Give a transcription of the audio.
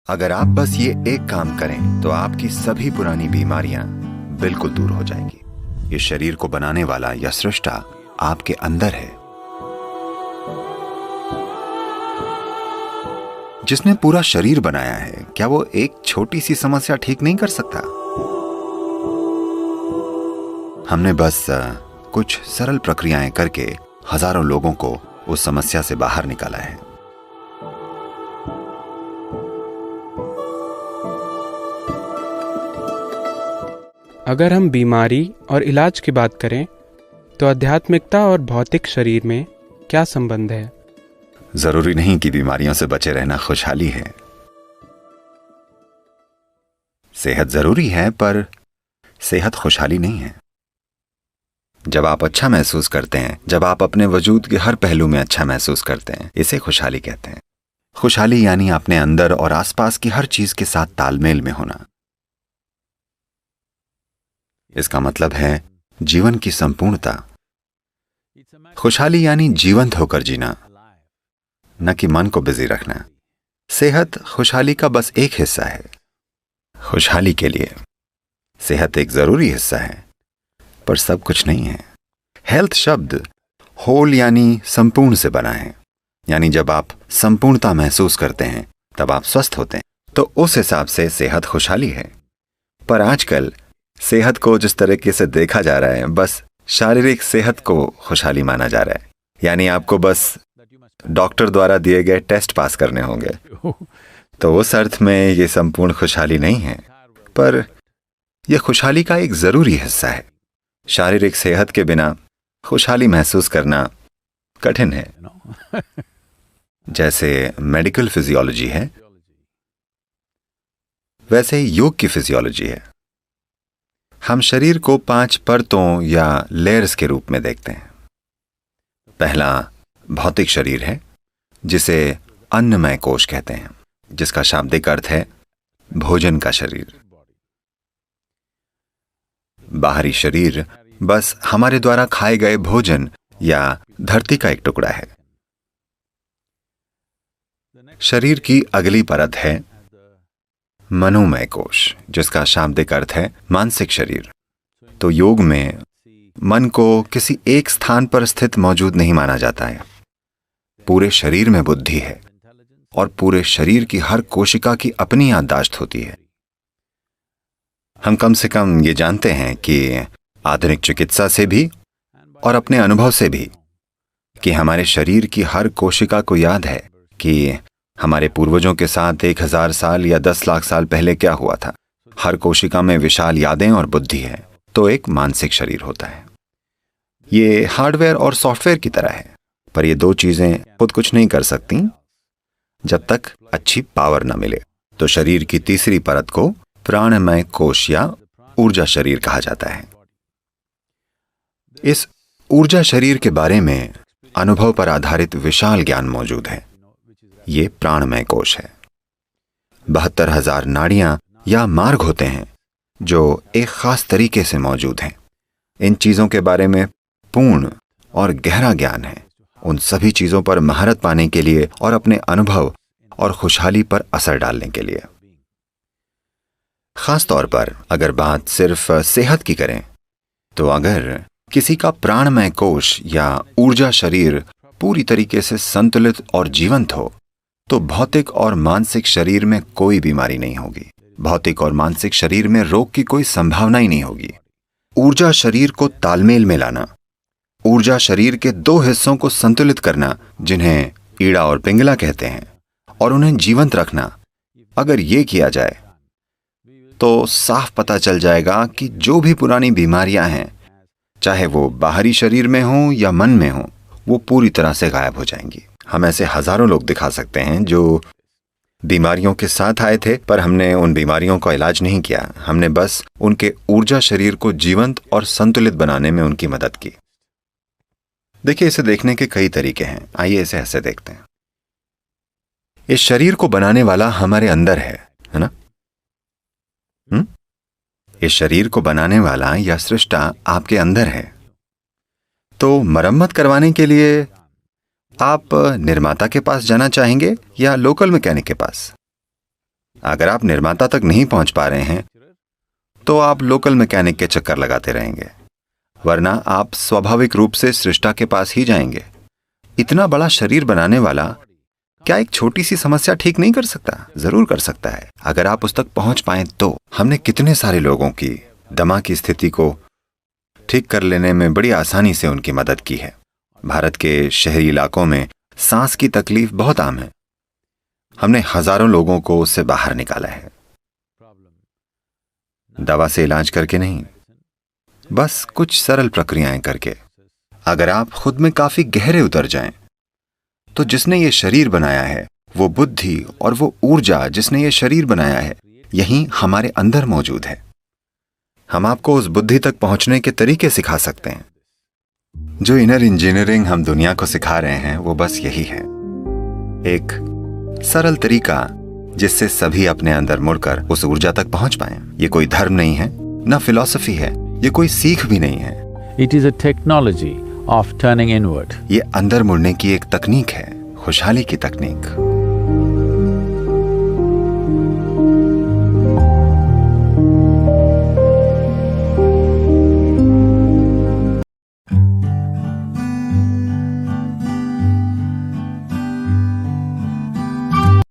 अगर आप बस ये एक काम करें तो आपकी सभी पुरानी बीमारियां बिल्कुल दूर हो जाएंगी। ये शरीर को बनाने वाला या सृष्टा आपके अंदर है। जिसने पूरा शरीर बनाया है, क्या वो एक छोटी सी समस्या ठीक नहीं कर सकता? हमने बस कुछ सरल प्रक्रियाएं करके हजारों लोगों को उस समस्या से बाहर निकाला है। अगर हम बीमारी और इलाज की बात करें तो आध्यात्मिकता और भौतिक शरीर में क्या संबंध है? जरूरी नहीं कि बीमारियों से बचे रहना खुशहाली है। सेहत जरूरी है, पर सेहत खुशहाली नहीं है। जब आप अच्छा महसूस करते हैं, जब आप अपने वजूद के हर पहलू में अच्छा महसूस करते हैं, इसे खुशहाली कहते हैं। खुशहाली यानी अपने अंदर और आसपास की हर चीज के साथ तालमेल में होना। इसका मतलब है जीवन की संपूर्णता। खुशहाली यानी जीवंत होकर जीना, न कि मन को बिजी रखना। सेहत खुशहाली का बस एक हिस्सा है। खुशहाली के लिए सेहत एक जरूरी हिस्सा है, पर सब कुछ नहीं है। हेल्थ शब्द होल यानी संपूर्ण से बना है। यानी जब आप संपूर्णता महसूस करते हैं तब आप स्वस्थ होते हैं। तो उस हिसाब से सेहत खुशहाली है। पर आजकल सेहत को जिस तरीके से देखा जा रहा है, बस शारीरिक सेहत को खुशहाली माना जा रहा है। यानी आपको बस डॉक्टर द्वारा दिए गए टेस्ट पास करने होंगे। तो उस अर्थ में ये संपूर्ण खुशहाली नहीं है, पर यह खुशहाली का एक जरूरी हिस्सा है। शारीरिक सेहत के बिना खुशहाली महसूस करना कठिन है। जैसे मेडिकल फिजियोलॉजी है, वैसे ही योग की फिजियोलॉजी है। हम शरीर को 5 परतों या लेयर्स के रूप में देखते हैं। पहला भौतिक शरीर है, जिसे अन्नमय कोश कहते हैं, जिसका शाब्दिक अर्थ है भोजन का शरीर। बाहरी शरीर बस हमारे द्वारा खाए गए भोजन या धरती का एक टुकड़ा है। शरीर की अगली परत है मनोमय कोश, जिसका शाब्दिक अर्थ है मानसिक शरीर। तो योग में मन को किसी एक स्थान पर स्थित मौजूद नहीं माना जाता है। पूरे शरीर में बुद्धि है और पूरे शरीर की हर कोशिका की अपनी याददाश्त होती है। हम कम से कम ये जानते हैं कि आधुनिक चिकित्सा से भी और अपने अनुभव से भी कि हमारे शरीर की हर कोशिका को याद है कि हमारे पूर्वजों के साथ 1000 साल या 10 लाख साल पहले क्या हुआ था। हर कोशिका में विशाल यादें और बुद्धि है। तो एक मानसिक शरीर होता है। ये हार्डवेयर और सॉफ्टवेयर की तरह है, पर ये दो चीजें खुद कुछ नहीं कर सकती जब तक अच्छी पावर न मिले। तो शरीर की तीसरी परत को प्राणमय कोश या ऊर्जा शरीर कहा जाता है। इस ऊर्जा शरीर के बारे में अनुभव पर आधारित विशाल ज्ञान मौजूद है। ये प्राणमय कोश है। 72,000 नाड़ियां या मार्ग होते हैं जो एक खास तरीके से मौजूद हैं। इन चीजों के बारे में पूर्ण और गहरा ज्ञान है। उन सभी चीजों पर महारत पाने के लिए और अपने अनुभव और खुशहाली पर असर डालने के लिए। खास तौर पर अगर बात सिर्फ सेहत की करें, तो अगर किसी का प्राणमय कोश या ऊर्जा शरीर पूरी तरीके से संतुलित और जीवंत हो, तो भौतिक और मानसिक शरीर में कोई बीमारी नहीं होगी। भौतिक और मानसिक शरीर में रोग की कोई संभावना ही नहीं होगी। ऊर्जा शरीर को तालमेल में लाना, ऊर्जा शरीर के 2 हिस्सों को संतुलित करना, जिन्हें ईड़ा और पिंगला कहते हैं, और उन्हें जीवंत रखना, अगर ये किया जाए तो साफ पता चल जाएगा कि जो भी पुरानी बीमारियां हैं, चाहे वो बाहरी शरीर में हो या मन में हो, वो पूरी तरह से गायब हो जाएंगी। हम ऐसे हजारों लोग दिखा सकते हैं जो बीमारियों के साथ आए थे, पर हमने उन बीमारियों का इलाज नहीं किया। हमने बस उनके ऊर्जा शरीर को जीवंत और संतुलित बनाने में उनकी मदद की। देखिए, इसे देखने के कई तरीके हैं। आइए इसे ऐसे देखते हैं। इस शरीर को बनाने वाला हमारे अंदर है ना? इस शरीर को बनाने वाला या सृष्टा आपके अंदर है। तो मरम्मत करवाने के लिए आप निर्माता के पास जाना चाहेंगे या लोकल मैकेनिक के पास? अगर आप निर्माता तक नहीं पहुंच पा रहे हैं तो आप लोकल मैकेनिक के चक्कर लगाते रहेंगे, वरना आप स्वाभाविक रूप से सृष्टा के पास ही जाएंगे। इतना बड़ा शरीर बनाने वाला क्या एक छोटी सी समस्या ठीक नहीं कर सकता? जरूर कर सकता है, अगर आप उस तक पहुंच पाएं तो। हमने कितने सारे लोगों की दमा की स्थिति को ठीक कर लेने में बड़ी आसानी से उनकी मदद की है। भारत के शहरी इलाकों में सांस की तकलीफ बहुत आम है। हमने हजारों लोगों को उससे बाहर निकाला है, दवा से इलाज करके नहीं, बस कुछ सरल प्रक्रियाएं करके। अगर आप खुद में काफी गहरे उतर जाएं, तो जिसने ये शरीर बनाया है, वो बुद्धि और वो ऊर्जा जिसने ये शरीर बनाया है, यही हमारे अंदर मौजूद है। हम आपको उस बुद्धि तक पहुंचने के तरीके सिखा सकते हैं। जो इनर इंजीनियरिंग हम दुनिया को सिखा रहे हैं वो बस यही है, एक सरल तरीका जिससे सभी अपने अंदर मुड़कर उस ऊर्जा तक पहुंच पाएं। ये कोई धर्म नहीं है, न फिलॉसफी है, ये कोई सीख भी नहीं है। It is a technology of turning inward. ये अंदर मुड़ने की एक तकनीक है, खुशहाली की तकनीक।